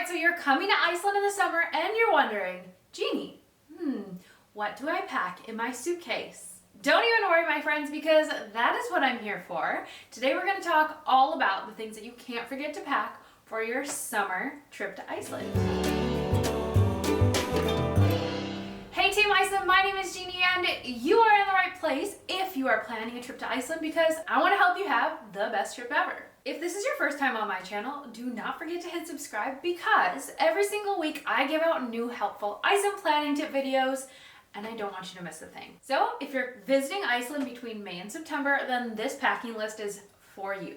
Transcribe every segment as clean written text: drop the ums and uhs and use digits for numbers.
so you're coming to Iceland in the summer and you're wondering, Jeannie, what do I pack in my suitcase? Don't even worry, my friends, because that is what I'm here for. Today we're going to talk all about the things that you can't forget to pack for your summer trip to Iceland. Hey Team Iceland, my name is Jeannie and you are in the right place if you are planning a trip to Iceland because I want to help you have the best trip ever. If this is your first time on my channel, do not forget to hit subscribe because every single week I give out new helpful Iceland planning tip videos and I don't want you to miss a thing. So if you're visiting Iceland between May and September, then this packing list is for you.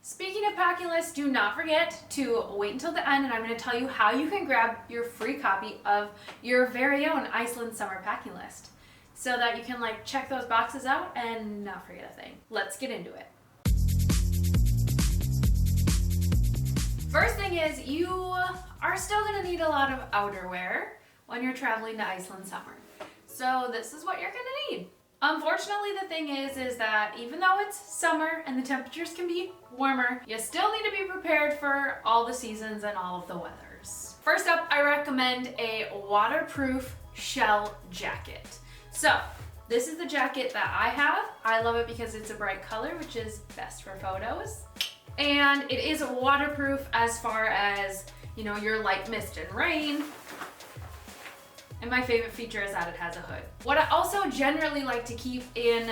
Speaking of packing lists, do not forget to wait until the end and I'm going to tell you how you can grab your free copy of your very own Iceland summer packing list so that you can check those boxes out and not forget a thing. Let's get into it. First thing is you are still going to need a lot of outerwear when you're traveling to Iceland summer. So this is what you're going to need. Unfortunately, the thing is that even though it's summer and the temperatures can be warmer, you still need to be prepared for all the seasons and all of the weathers. First up, I recommend a waterproof shell jacket. So this is the jacket that I have. I love it because it's a bright color, which is best for photos. And it is waterproof as far as, your light mist and rain. And my favorite feature is that it has a hood. What I also generally like to keep in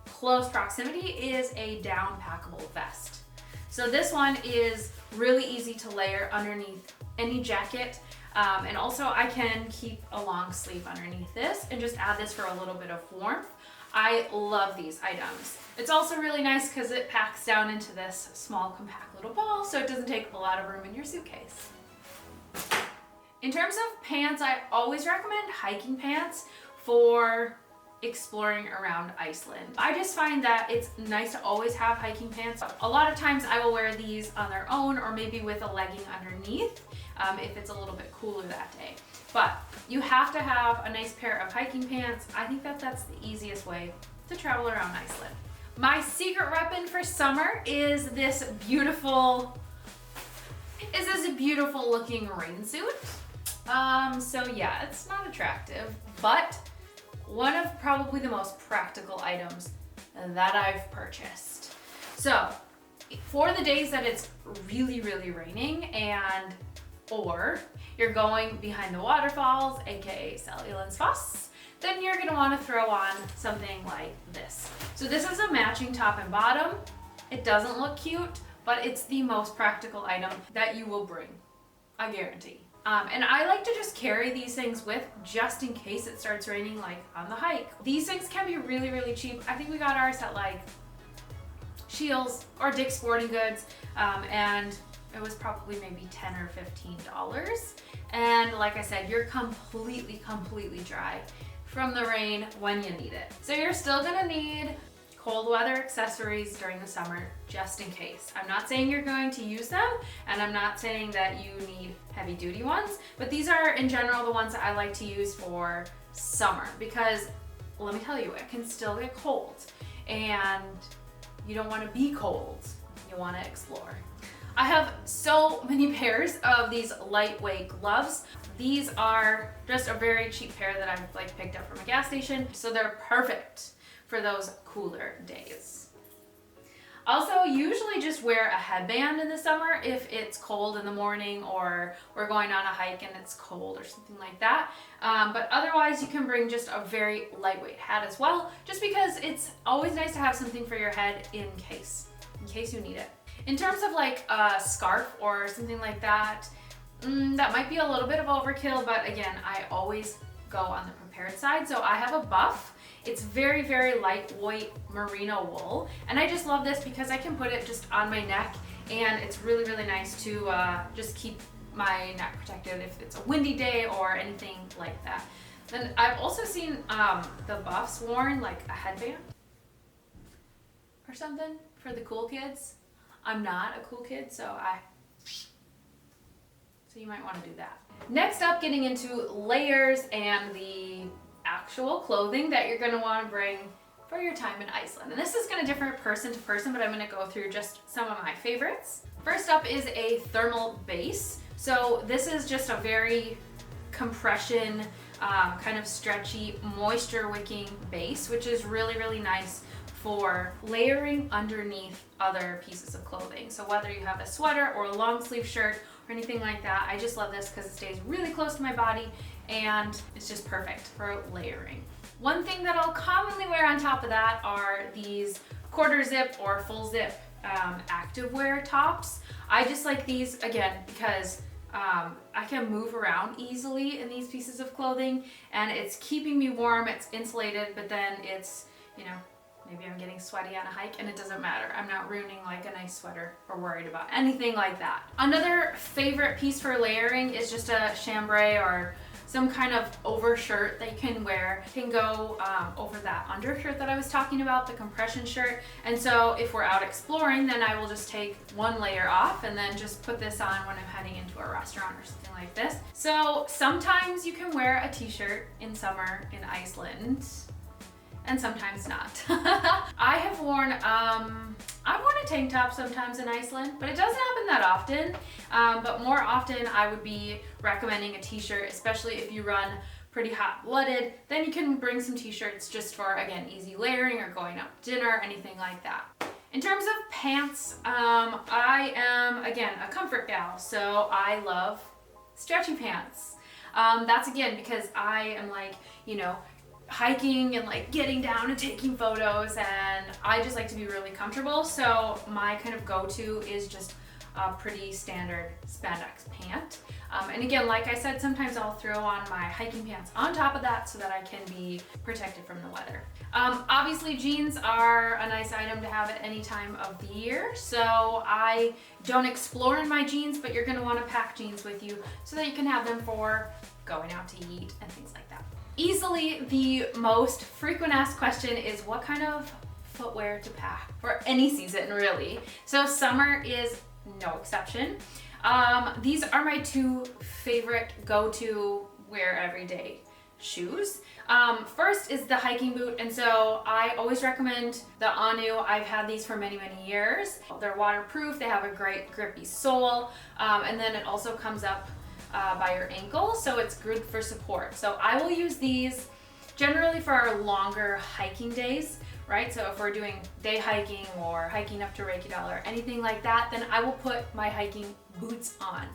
close proximity is a down packable vest. So this one is really easy to layer underneath any jacket. And also I can keep a long sleeve underneath this and just add this for a little bit of warmth. I love these items. It's also really nice because it packs down into this small compact little ball so it doesn't take a lot of room in your suitcase. In terms of pants, I always recommend hiking pants for exploring around Iceland. I just find that it's nice to always have hiking pants. A lot of times I will wear these on their own or maybe with a legging underneath if it's a little bit cooler that day. But you have to have a nice pair of hiking pants. I think that that's the easiest way to travel around Iceland. My secret weapon for summer is this beautiful looking rain suit. So yeah, it's not attractive, but one of probably the most practical items that I've purchased. So for the days that it's really, really raining or you're going behind the waterfalls, aka Seljalandsfoss, then you're gonna wanna throw on something like this. So this is a matching top and bottom. It doesn't look cute, but it's the most practical item that you will bring, I guarantee. And I like to just carry these things with just in case it starts raining on the hike. These things can be really, really cheap. I think we got ours at Scheels or Dick's Sporting Goods, and it was probably maybe $10 or $15. And like I said, you're completely dry from the rain when you need it. So you're still gonna need cold weather accessories during the summer, just in case. I'm not saying you're going to use them, and I'm not saying that you need heavy duty ones, but these are in general the ones that I like to use for summer because let me tell you, it can still get cold and you don't want to be cold, you want to explore. I have so many pairs of these lightweight gloves. These are just a very cheap pair that I've picked up from a gas station, so they're perfect for those cooler days. Also, usually just wear a headband in the summer if it's cold in the morning or we're going on a hike and it's cold or something like that. But otherwise you can bring just a very lightweight hat as well, just because it's always nice to have something for your head in case you need it. In terms of a scarf or something like that, that might be a little bit of overkill, but again, I always go on the prepared side. So I have a buff. It's very, very lightweight merino wool. And I just love this because I can put it just on my neck and it's really, really nice to just keep my neck protected if it's a windy day or anything like that. Then I've also seen the buffs worn like a headband or something for the cool kids. I'm not a cool kid, so you might want to do that. Next up, getting into layers and the actual clothing that you're going to want to bring for your time in Iceland. And this is going to differ person to person, but I'm going to go through just some of my favorites. First up is a thermal base. So this is just a very compression, kind of stretchy, moisture wicking base, which is really, really nice for layering underneath other pieces of clothing. So whether you have a sweater or a long sleeve shirt or anything like that, I just love this because it stays really close to my body and it's just perfect for layering. One thing that I'll commonly wear on top of that are these quarter zip or full zip activewear tops. I just like these again because I can move around easily in these pieces of clothing and it's keeping me warm, it's insulated, but then it's, you know, maybe I'm getting sweaty on a hike and it doesn't matter. I'm not ruining like a nice sweater or worried about anything like that. Another favorite piece for layering is just a chambray or some kind of overshirt that you can wear. It can go over that undershirt that I was talking about, the compression shirt. And so if we're out exploring, then I will just take one layer off and then just put this on when I'm heading into a restaurant or something like this. So sometimes you can wear a t-shirt in summer in Iceland and sometimes not. I have worn, I've worn a tank top sometimes in Iceland, but it doesn't happen that often. But more often I would be recommending a t-shirt, especially if you run pretty hot-blooded. Then you can bring some t-shirts just for, again, easy layering or going out to dinner, anything like that. In terms of pants, I am, again, a comfort gal, so I love stretchy pants. That's again because I am like, you know, hiking and like getting down and taking photos, and I just like to be really comfortable. So my kind of go-to is just a pretty standard spandex pant. And again, like I said, sometimes I'll throw on my hiking pants on top of that so that I can be protected from the weather. Obviously jeans are a nice item to have at any time of the year. So I don't explore in my jeans, but you're gonna wanna pack jeans with you so that you can have them for going out to eat and things like that. Easily the most frequent asked question is what kind of footwear to pack for any season, really. So summer is no exception. These are my two favorite go-to wear everyday shoes. First is the hiking boot, and so I always recommend the Anu. I've had these for many, many years. They're waterproof, they have a great grippy sole, and then it also comes up by your ankle, so it's good for support. So I will use these generally for our longer hiking days, right? So if we're doing day hiking or hiking up to Reykjadal or anything like that, then I will put my hiking boots on.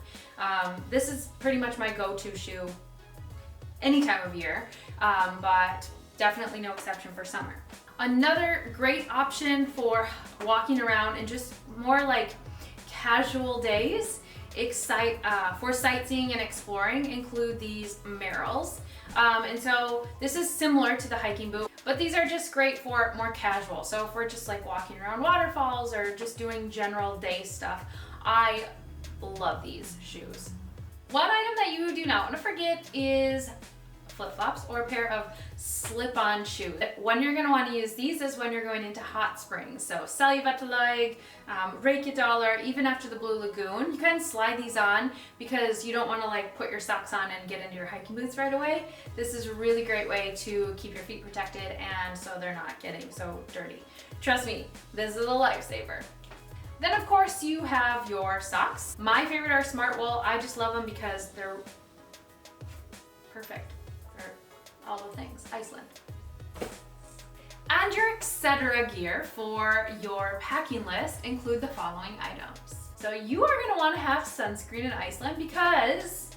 This is pretty much my go-to shoe any time of year, but definitely no exception for summer. Another great option for walking around and just more like casual days for sightseeing and exploring include these Merrells. And so this is similar to the hiking boot, but these are just great for more casual. So if we're just like walking around waterfalls or just doing general day stuff, I love these shoes. One item that you do not want to forget is flip-flops or a pair of slip-on shoes. When you're going to want to use these is when you're going into hot springs. So Seljavatlaug, Reykjadal, or even after the Blue Lagoon, you can slide these on because you don't want to like put your socks on and get into your hiking boots right away. This is a really great way to keep your feet protected and so they're not getting so dirty. Trust me, this is a lifesaver. Then of course you have your socks. My favorite are Smart Wool. I just love them because they're perfect for all the things Iceland. And your etc. gear for your packing list include the following items. So you are going to want to have sunscreen in Iceland because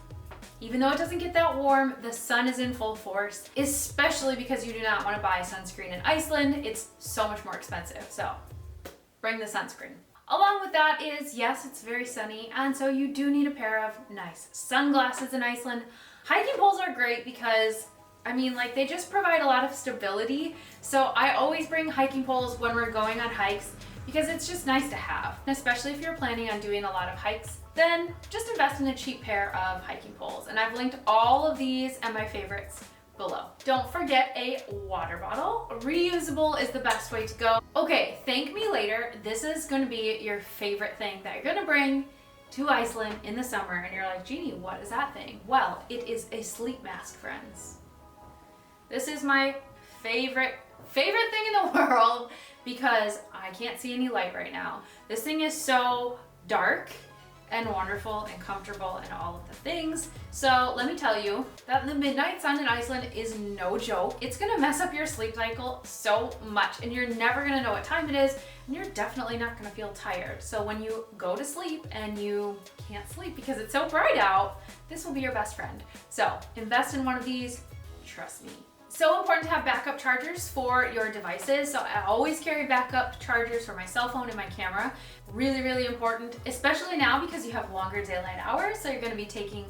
even though it doesn't get that warm, the sun is in full force, especially because you do not want to buy sunscreen in Iceland. It's so much more expensive. So bring the sunscreen. Along with that is, yes, it's very sunny, and so you do need a pair of nice sunglasses in Iceland. Hiking poles are great because, I mean, like they just provide a lot of stability. So I always bring hiking poles when we're going on hikes because it's just nice to have. And especially if you're planning on doing a lot of hikes, then just invest in a cheap pair of hiking poles. And I've linked all of these and my favorites below. Don't forget a water bottle. Reusable is the best way to go. Okay, thank me later. This is going to be your favorite thing that you're going to bring to Iceland in the summer. And you're like, Jeannie, what is that thing? Well, it is a sleep mask, friends. This is my favorite thing in the world because I can't see any light right now. This thing is so dark and wonderful and comfortable and all of the things. So let me tell you that the midnight sun in Iceland is no joke. It's gonna mess up your sleep cycle so much, and you're never gonna know what time it is, and you're definitely not gonna feel tired. So when you go to sleep and you can't sleep because it's so bright out, this will be your best friend. So invest in one of these, trust me. So important to have backup chargers for your devices. So I always carry backup chargers for my cell phone and my camera. Really, really important, especially now because you have longer daylight hours. So you're gonna be taking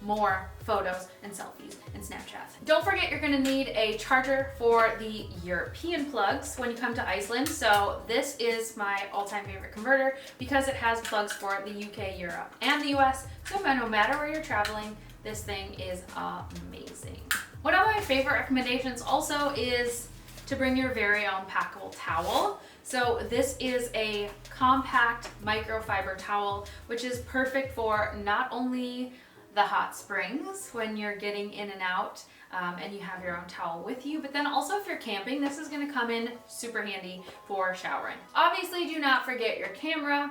more photos and selfies and Snapchats. Don't forget you're gonna need a charger for the European plugs when you come to Iceland. So this is my all-time favorite converter because it has plugs for the UK, Europe, and the US. So no matter where you're traveling, this thing is amazing. One of my favorite recommendations also is to bring your very own packable towel. So this is a compact microfiber towel, which is perfect for not only the hot springs when you're getting in and out and you have your own towel with you, but then also if you're camping, this is gonna come in super handy for showering. Obviously, do not forget your camera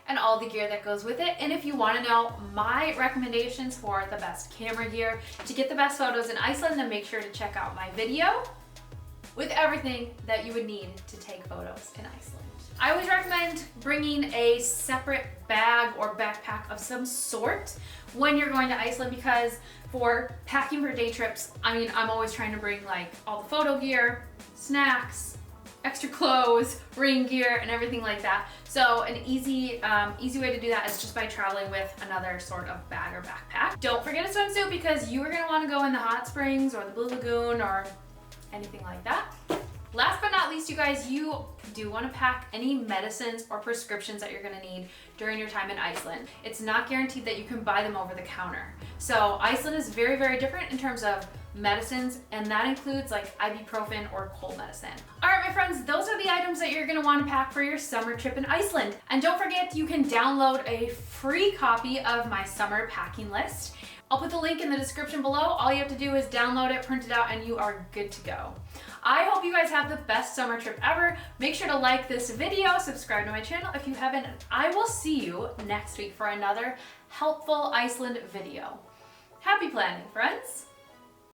and all the gear that goes with it. And if you wanna know my recommendations for the best camera gear to get the best photos in Iceland, then make sure to check out my video with everything that you would need to take photos in Iceland. I always recommend bringing a separate bag or backpack of some sort when you're going to Iceland, because for packing for day trips, I mean, I'm always trying to bring like all the photo gear, snacks, extra clothes, rain gear, and everything like that. So an easy way to do that is just by traveling with another sort of bag or backpack. Don't forget a swimsuit because you are gonna wanna go in the hot springs or the Blue Lagoon or anything like that. Last but not least, you guys, you do want to pack any medicines or prescriptions that you're going to need during your time in Iceland. It's not guaranteed that you can buy them over the counter. So Iceland is very, very different in terms of medicines, and that includes like ibuprofen or cold medicine. All right, my friends, those are the items that you're going to want to pack for your summer trip in Iceland. And don't forget, you can download a free copy of my summer packing list. I'll put the link in the description below. All you have to do is download it, print it out, and you are good to go. I hope you guys have the best summer trip ever. Make sure to like this video, subscribe to my channel if you haven't, and I will see you next week for another helpful Iceland video. Happy planning, friends!